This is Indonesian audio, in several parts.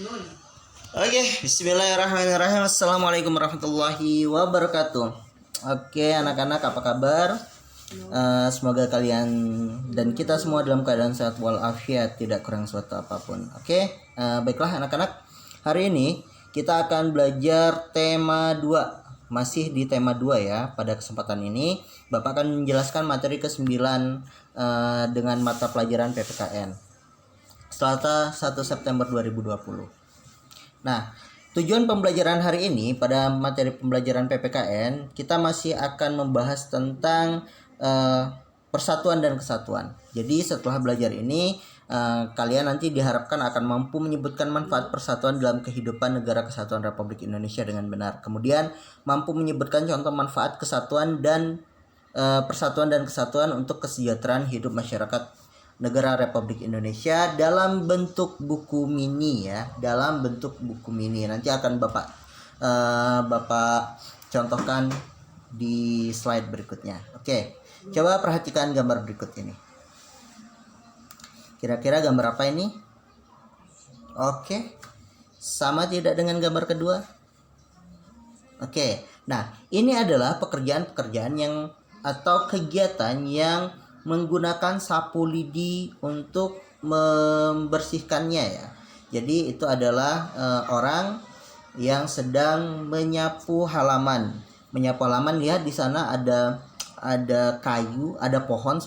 Oke, bismillahirrahmanirrahim. Assalamualaikum warahmatullahi wabarakatuh. Oke, anak-anak apa kabar? Semoga kalian dan kita semua dalam keadaan sehat walafiat, tidak kurang suatu apapun. Oke, baiklah anak-anak. Hari ini kita akan belajar tema 2. Masih di tema 2 ya. Pada kesempatan ini Bapak akan menjelaskan materi ke-9 dengan mata pelajaran PPKN. Selasa 1 September 2020. Nah, tujuan pembelajaran hari ini pada materi pembelajaran PPKN, kita masih akan membahas tentang persatuan dan kesatuan. Jadi setelah belajar ini, kalian nanti diharapkan akan mampu menyebutkan manfaat persatuan dalam kehidupan Negara Kesatuan Republik Indonesia dengan benar. Kemudian mampu menyebutkan contoh manfaat kesatuan dan persatuan dan kesatuan untuk kesejahteraan hidup masyarakat Negara Republik Indonesia dalam bentuk buku mini ya, dalam bentuk buku mini. Nanti akan Bapak contohkan di slide berikutnya. Oke, coba perhatikan gambar berikut ini. Kira-kira gambar apa ini? Oke, sama tidak dengan gambar kedua? Oke, nah ini adalah pekerjaan-pekerjaan yang atau kegiatan yang menggunakan sapu lidi untuk membersihkannya ya. Jadi itu adalah orang yang sedang menyapu halaman. Menyapu halaman, lihat di sana ada kayu, ada pohon.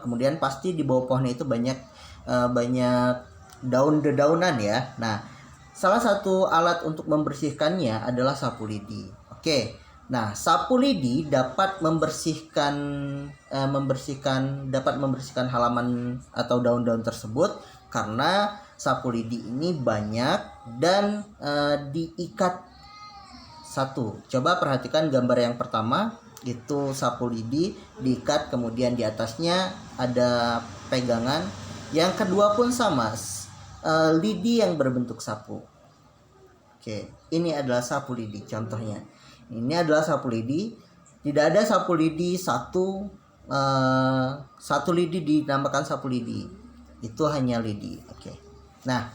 Kemudian pasti di bawah pohon itu banyak daun-dedaunan ya. Nah, salah satu alat untuk membersihkannya adalah sapu lidi. Oke. Nah, sapu lidi dapat membersihkan halaman atau daun-daun tersebut karena sapu lidi ini banyak dan diikat satu. Coba perhatikan gambar yang pertama, itu sapu lidi diikat, kemudian di atasnya ada pegangan. Yang kedua pun sama, lidi yang berbentuk sapu. Oke, ini adalah sapu lidi contohnya. Ini adalah sapu lidi. Tidak ada sapu lidi satu lidi dinamakan sapu lidi. Itu hanya lidi. Oke. Nah,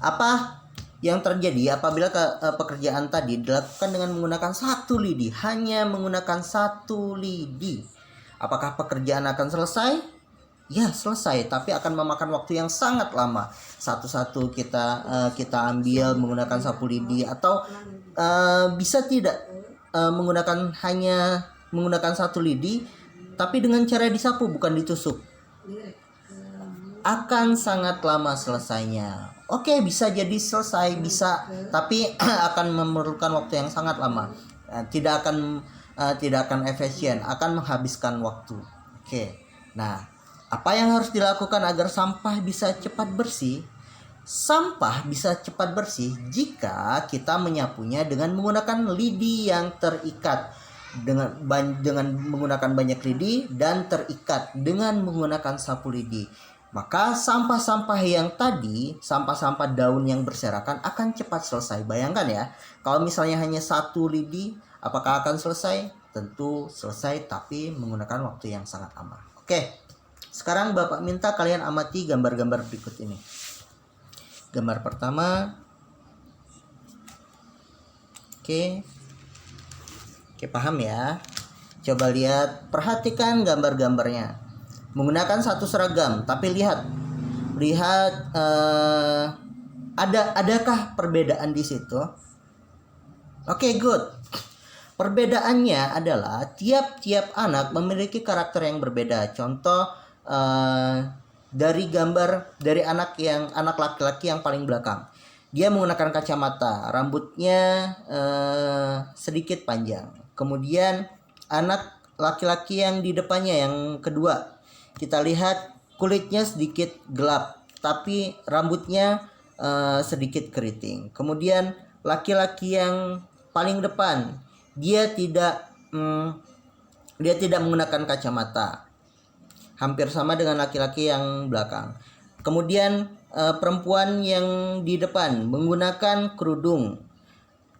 apa yang terjadi apabila pekerjaan tadi dilakukan dengan menggunakan satu lidi, hanya menggunakan satu lidi? Apakah pekerjaan akan selesai? Ya, selesai, tapi akan memakan waktu yang sangat lama. Satu-satu kita ambil menggunakan sapu lidi, atau bisa tidak hanya menggunakan satu lidi tapi dengan cara disapu bukan ditusuk. Akan sangat lama selesainya. Oke, bisa jadi selesai, bisa, tapi akan memerlukan waktu yang sangat lama. Tidak akan efisien, akan menghabiskan waktu. Oke. Nah, apa yang harus dilakukan agar sampah bisa cepat bersih? Sampah bisa cepat bersih jika kita menyapunya dengan menggunakan lidi yang terikat, dengan menggunakan banyak lidi dan terikat dengan menggunakan sapu lidi. Maka sampah-sampah yang tadi, sampah-sampah daun yang berserakan akan cepat selesai. Bayangkan ya, kalau misalnya hanya satu lidi, apakah akan selesai? Tentu selesai, tapi menggunakan waktu yang sangat lama. Oke, sekarang Bapak minta kalian amati gambar-gambar berikut ini. Gambar pertama. Oke, paham ya? Coba lihat, perhatikan gambar-gambarnya. Menggunakan satu seragam, tapi lihat adakah perbedaan di situ? Oke, good. Perbedaannya adalah tiap-tiap anak memiliki karakter yang berbeda. Contoh dari gambar dari anak laki-laki yang paling belakang, dia menggunakan kacamata, rambutnya sedikit panjang. Kemudian anak laki-laki yang di depannya, yang kedua, kita lihat kulitnya sedikit gelap tapi rambutnya sedikit keriting. Kemudian laki-laki yang paling depan, dia tidak menggunakan kacamata, hampir sama dengan laki-laki yang belakang. Kemudian perempuan yang di depan menggunakan kerudung.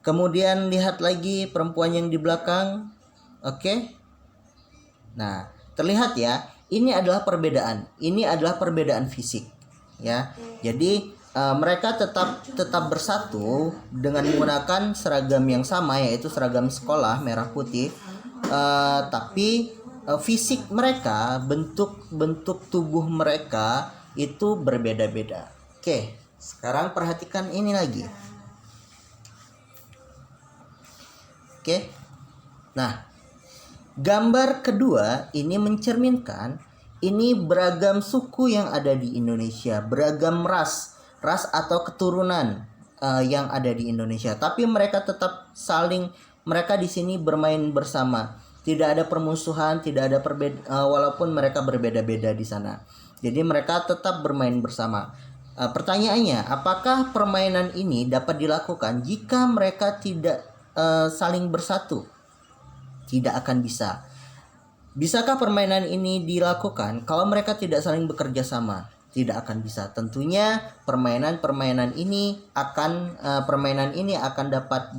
Kemudian lihat lagi perempuan yang di belakang. Oke. Nah, terlihat ya, ini adalah perbedaan. Ini adalah perbedaan fisik ya. Jadi mereka tetap bersatu dengan menggunakan seragam yang sama, yaitu seragam sekolah merah putih. Tapi fisik mereka, bentuk tubuh mereka itu berbeda-beda. Oke, sekarang perhatikan ini lagi. Oke. Nah, gambar kedua ini mencerminkan ini beragam suku yang ada di Indonesia, beragam ras atau keturunan yang ada di Indonesia. Tapi mereka tetap mereka di sini bermain bersama. Tidak ada permusuhan, tidak ada walaupun mereka berbeda-beda di sana. Jadi mereka tetap bermain bersama. Pertanyaannya, apakah permainan ini dapat dilakukan jika mereka tidak saling bersatu? Tidak akan bisa. Bisakah permainan ini dilakukan kalau mereka tidak saling bekerja sama? Tidak akan bisa. Tentunya permainan ini akan dapat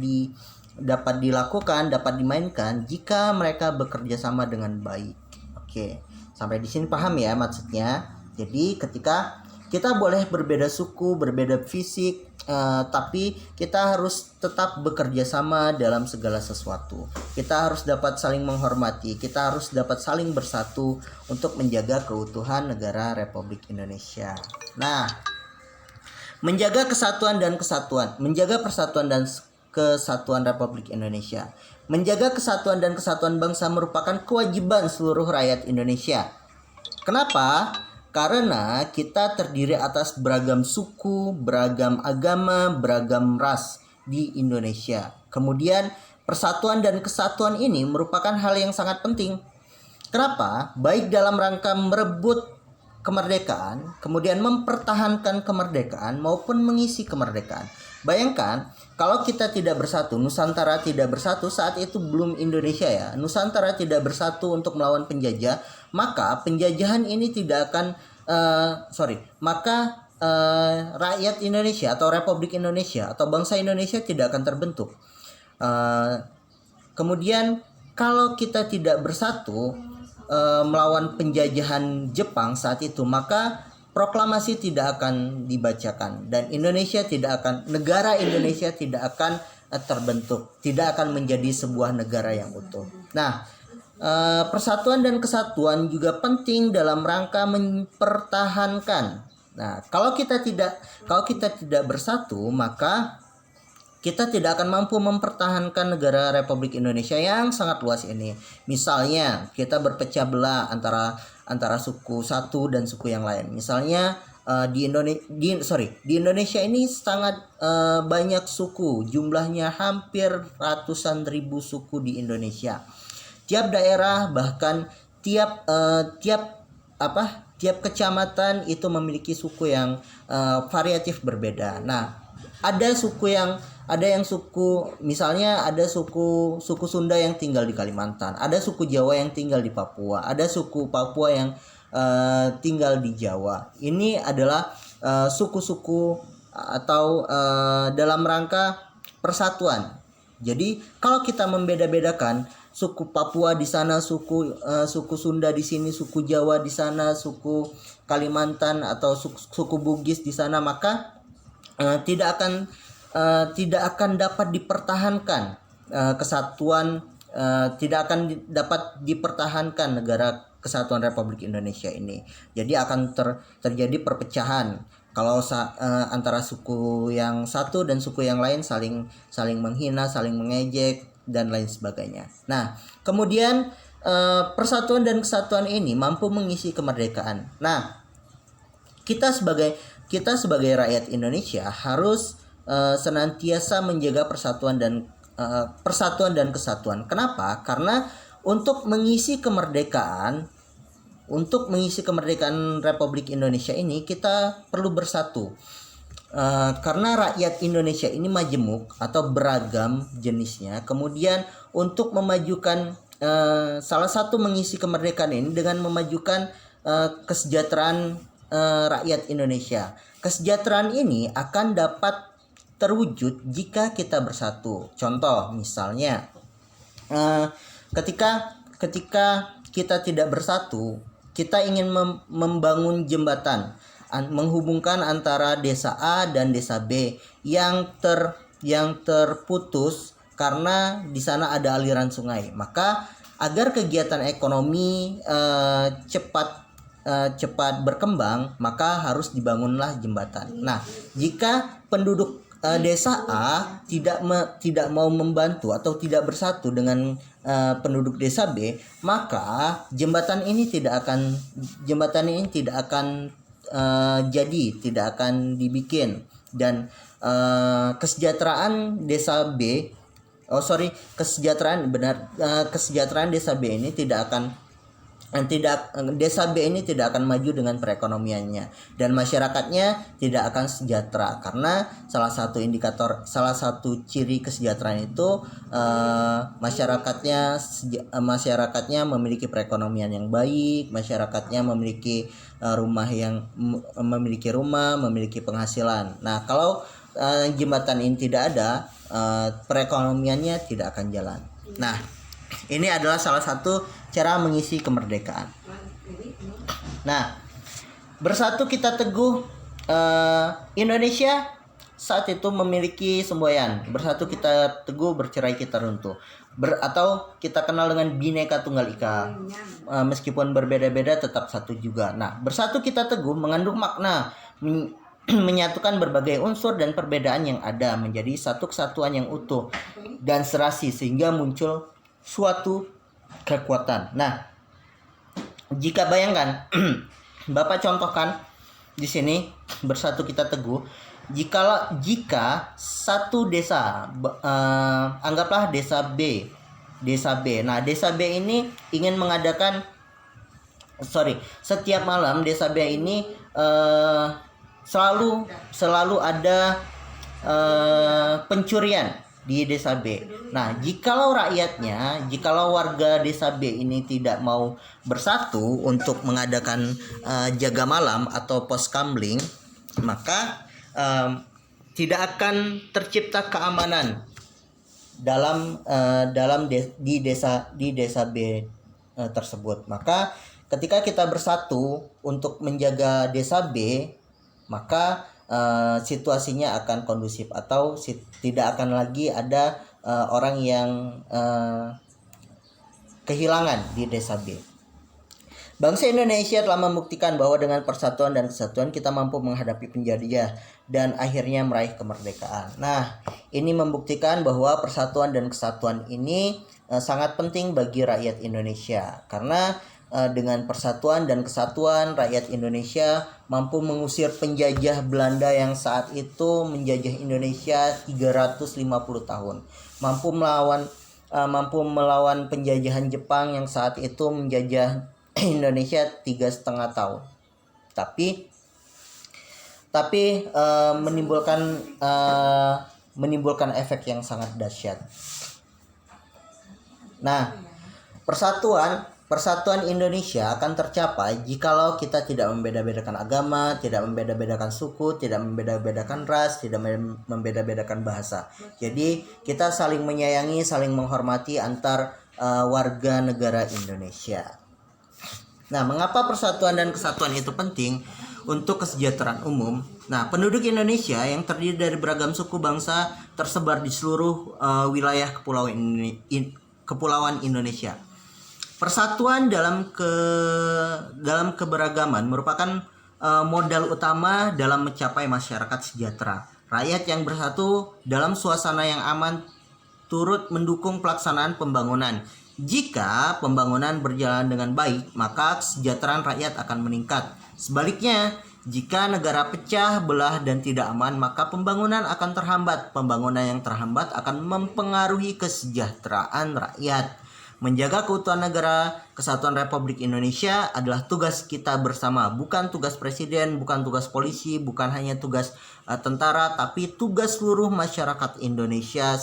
dilakukan, dapat dimainkan jika mereka bekerja sama dengan baik. Oke, sampai di sini paham ya maksudnya. Jadi ketika kita boleh berbeda suku, berbeda fisik, tapi kita harus tetap bekerja sama dalam segala sesuatu. Kita harus dapat saling menghormati, kita harus dapat saling bersatu untuk menjaga keutuhan negara Republik Indonesia. Nah, menjaga persatuan dan kesatuan Republik Indonesia. Menjaga kesatuan dan kesatuan bangsa merupakan kewajiban seluruh rakyat Indonesia. Kenapa? Karena kita terdiri atas beragam suku, beragam agama, beragam ras di Indonesia. Kemudian persatuan dan kesatuan ini merupakan hal yang sangat penting. Kenapa? Baik dalam rangka merebut kemerdekaan, kemudian mempertahankan kemerdekaan maupun mengisi kemerdekaan. Bayangkan kalau kita tidak bersatu, Nusantara tidak bersatu, saat itu belum Indonesia ya. Nusantara tidak bersatu untuk melawan penjajah, maka penjajahan ini tidak akan rakyat Indonesia atau Republik Indonesia atau bangsa Indonesia tidak akan terbentuk. Kemudian kalau kita tidak bersatu melawan penjajahan Jepang saat itu, maka proklamasi tidak akan dibacakan dan negara Indonesia tidak akan terbentuk, tidak akan menjadi sebuah negara yang utuh. Nah, persatuan dan kesatuan juga penting dalam rangka mempertahankan. Nah, kalau kita tidak bersatu, maka kita tidak akan mampu mempertahankan negara Republik Indonesia yang sangat luas ini. Misalnya, kita berpecah belah antara suku satu dan suku yang lain. Misalnya di Indonesia ini sangat banyak suku, jumlahnya hampir ratusan ribu suku di Indonesia. Tiap daerah, bahkan tiap kecamatan itu memiliki suku yang variatif berbeda. Nah, ada misalnya ada suku Sunda yang tinggal di Kalimantan, ada suku Jawa yang tinggal di Papua, ada suku Papua yang tinggal di Jawa. Ini adalah suku-suku atau dalam rangka persatuan. Jadi kalau kita membeda-bedakan suku Papua di sana, suku Sunda di sini, suku Jawa di sana, suku Kalimantan atau suku Bugis di sana, maka tidak akan dapat dipertahankan kesatuan, tidak akan dapat dipertahankan negara kesatuan Republik Indonesia ini. Jadi akan terjadi perpecahan kalau antara suku yang satu dan suku yang lain saling menghina, saling mengejek dan lain sebagainya. Nah, kemudian persatuan dan kesatuan ini mampu mengisi kemerdekaan. Nah, kita sebagai rakyat Indonesia harus senantiasa menjaga persatuan dan kesatuan. Kenapa? Karena untuk mengisi kemerdekaan Republik Indonesia ini kita perlu bersatu. Karena rakyat Indonesia ini majemuk atau beragam jenisnya. Kemudian untuk memajukan salah satu mengisi kemerdekaan ini dengan memajukan kesejahteraan rakyat Indonesia. Kesejahteraan ini akan dapat terwujud jika kita bersatu. Contoh misalnya ketika kita tidak bersatu, kita ingin membangun jembatan menghubungkan antara desa A dan desa B yang terputus karena di sana ada aliran sungai. Maka agar kegiatan ekonomi cepat berkembang, maka harus dibangunlah jembatan. Nah, jika penduduk desa A tidak mau membantu atau tidak bersatu dengan penduduk desa B, maka jembatan ini tidak akan jadi, tidak akan dibikin, dan kesejahteraan desa desa B ini desa B ini tidak akan maju dengan perekonomiannya, dan masyarakatnya tidak akan sejahtera, karena salah satu ciri kesejahteraan itu masyarakatnya memiliki perekonomian yang baik, masyarakatnya memiliki memiliki penghasilan. Nah, kalau jembatan ini tidak ada, perekonomiannya tidak akan jalan. Nah, ini adalah salah satu cara mengisi kemerdekaan. Nah, bersatu kita teguh. Indonesia saat itu memiliki semboyan, bersatu kita teguh, bercerai kita runtuh. Atau kita kenal dengan Bhinneka Tunggal Ika. Meskipun berbeda-beda tetap satu juga. Nah, bersatu kita teguh mengandung makna menyatukan berbagai unsur dan perbedaan yang ada menjadi satu kesatuan yang utuh dan serasi, sehingga muncul suatu kekuatan. Nah, jika bayangkan, Bapak contohkan di sini, bersatu kita teguh. Jika satu desa, anggaplah desa B. Nah, desa B ini ingin mengadakan, setiap malam desa B ini selalu ada pencurian di desa B. Nah, jikalau warga desa B ini tidak mau bersatu untuk mengadakan jaga malam atau pos kamling, maka tidak akan tercipta keamanan di desa B tersebut. Maka ketika kita bersatu untuk menjaga desa B, maka situasinya akan kondusif, atau tidak akan lagi ada orang yang kehilangan di desa B. Bangsa Indonesia telah membuktikan bahwa dengan persatuan dan kesatuan kita mampu menghadapi penjajah dan akhirnya meraih kemerdekaan. Nah, ini membuktikan bahwa persatuan dan kesatuan ini sangat penting bagi rakyat Indonesia, karena dengan persatuan dan kesatuan rakyat Indonesia mampu mengusir penjajah Belanda yang saat itu menjajah Indonesia 350 tahun, mampu melawan penjajahan Jepang yang saat itu menjajah Indonesia 3,5 tahun, tapi menimbulkan efek yang sangat dahsyat. Nah, Persatuan Indonesia akan tercapai jikalau kita tidak membeda-bedakan agama, tidak membeda-bedakan suku, tidak membeda-bedakan ras, tidak membeda-bedakan bahasa. Jadi kita saling menyayangi, saling menghormati antar warga negara Indonesia. Nah, mengapa persatuan dan kesatuan itu penting untuk kesejahteraan umum? Nah, penduduk Indonesia yang terdiri dari beragam suku bangsa tersebar di seluruh wilayah kepulauan Indonesia. Persatuan dalam keberagaman merupakan modal utama dalam mencapai masyarakat sejahtera. Rakyat yang bersatu dalam suasana yang aman turut mendukung pelaksanaan pembangunan. Jika pembangunan berjalan dengan baik, maka kesejahteraan rakyat akan meningkat. Sebaliknya, jika negara pecah belah dan tidak aman, maka pembangunan akan terhambat. Pembangunan yang terhambat akan mempengaruhi kesejahteraan rakyat. Menjaga keutuhan negara Kesatuan Republik Indonesia adalah tugas kita bersama, bukan tugas presiden, bukan tugas polisi, bukan hanya tugas tentara, tapi tugas seluruh masyarakat Indonesia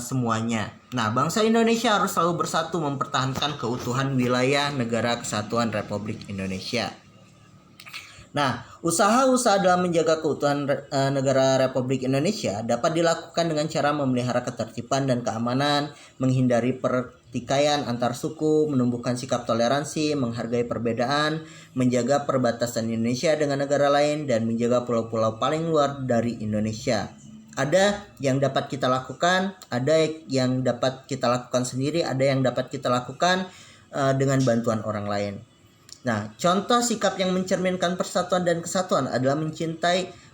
semuanya. Nah, bangsa Indonesia harus selalu bersatu mempertahankan keutuhan wilayah negara Kesatuan Republik Indonesia. Nah, usaha-usaha dalam menjaga keutuhan negara Republik Indonesia dapat dilakukan dengan cara memelihara ketertiban dan keamanan, menghindari pertikaian antar suku, menumbuhkan sikap toleransi, menghargai perbedaan, menjaga perbatasan Indonesia dengan negara lain, dan menjaga pulau-pulau paling luar dari Indonesia. Ada yang dapat kita lakukan, ada yang dapat kita lakukan sendiri, ada yang dapat kita lakukan dengan bantuan orang lain. Nah, contoh sikap yang mencerminkan persatuan dan kesatuan adalah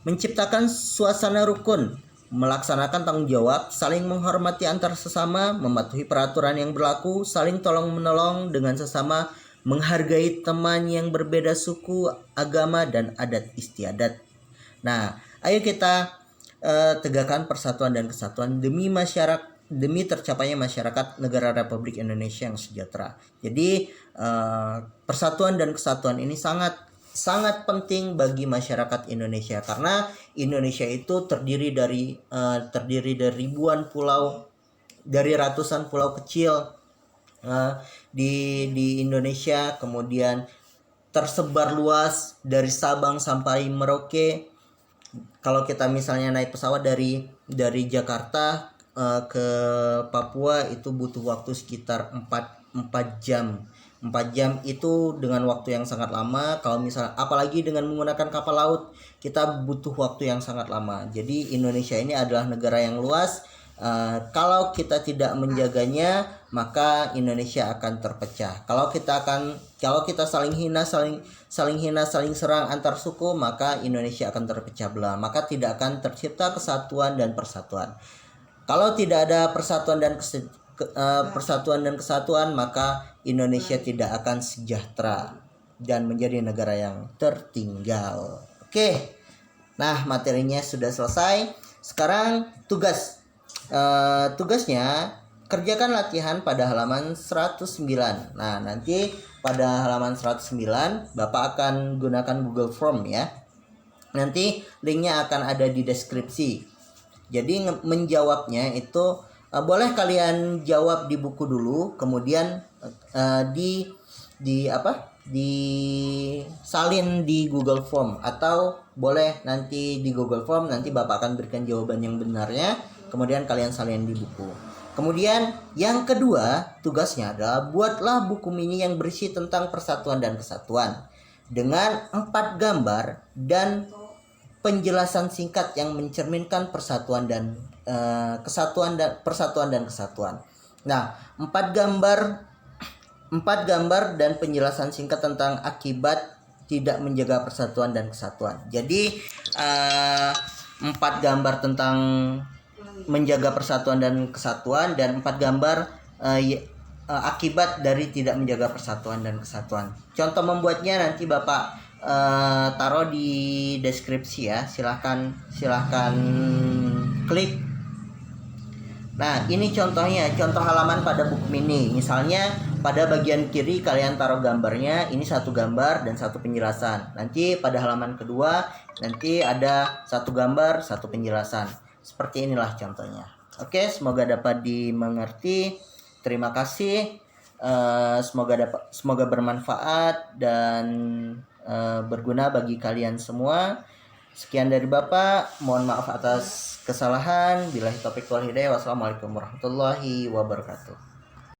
menciptakan suasana rukun, melaksanakan tanggung jawab, saling menghormati antar sesama, mematuhi peraturan yang berlaku, saling tolong-menolong dengan sesama, menghargai teman yang berbeda suku, agama, dan adat istiadat. Nah, ayo kita tegakkan persatuan dan kesatuan demi tercapainya masyarakat negara Republik Indonesia yang sejahtera. Jadi persatuan dan kesatuan ini sangat penting bagi masyarakat Indonesia, karena Indonesia itu terdiri dari ribuan pulau, dari ratusan pulau kecil di Indonesia, kemudian tersebar luas dari Sabang sampai Merauke. Kalau kita misalnya naik pesawat dari Jakarta ke Papua itu butuh waktu sekitar 4 jam. 4 jam itu dengan waktu yang sangat lama. Kalau misalnya apalagi dengan menggunakan kapal laut, kita butuh waktu yang sangat lama. Jadi Indonesia ini adalah negara yang luas. Kalau kita tidak menjaganya, maka Indonesia akan terpecah. Kalau kita saling hina, saling serang antar suku, maka Indonesia akan terpecah belah. Maka tidak akan tercipta kesatuan dan persatuan. Kalau tidak ada persatuan dan kesatuan, maka Indonesia tidak akan sejahtera dan menjadi negara yang tertinggal. Oke. Nah, materinya sudah selesai. Sekarang tugasnya kerjakan latihan pada halaman 109. Nah, nanti pada halaman 109 Bapak akan gunakan Google Form ya. Nanti linknya akan ada di deskripsi. Jadi menjawabnya itu boleh kalian jawab di buku dulu, kemudian disalin di Google Form, atau boleh nanti di Google Form nanti Bapak akan berikan jawaban yang benarnya, kemudian kalian salin di buku. Kemudian yang kedua tugasnya adalah buatlah buku mini yang berisi tentang persatuan dan kesatuan dengan 4 gambar dan penjelasan singkat yang mencerminkan persatuan dan kesatuan dan kesatuan. Nah, 4 gambar dan penjelasan singkat tentang akibat tidak menjaga persatuan dan kesatuan. Jadi 4 gambar tentang menjaga persatuan dan kesatuan, dan 4 gambar akibat dari tidak menjaga persatuan dan kesatuan. Contoh membuatnya nanti Bapak taruh di deskripsi ya. Silahkan klik. Nah, ini contohnya, contoh halaman pada buku mini. Misalnya pada bagian kiri kalian taruh gambarnya, ini 1 gambar dan 1 penjelasan. Nanti pada halaman kedua nanti ada 1 gambar, 1 penjelasan. Seperti inilah contohnya. Oke, semoga dapat dimengerti. Terima kasih. Semoga bermanfaat dan berguna bagi kalian semua. Sekian dari Bapak, mohon maaf atas kesalahan. Billahi taufiq wal hidayah. Wassalamualaikum warahmatullahi wabarakatuh.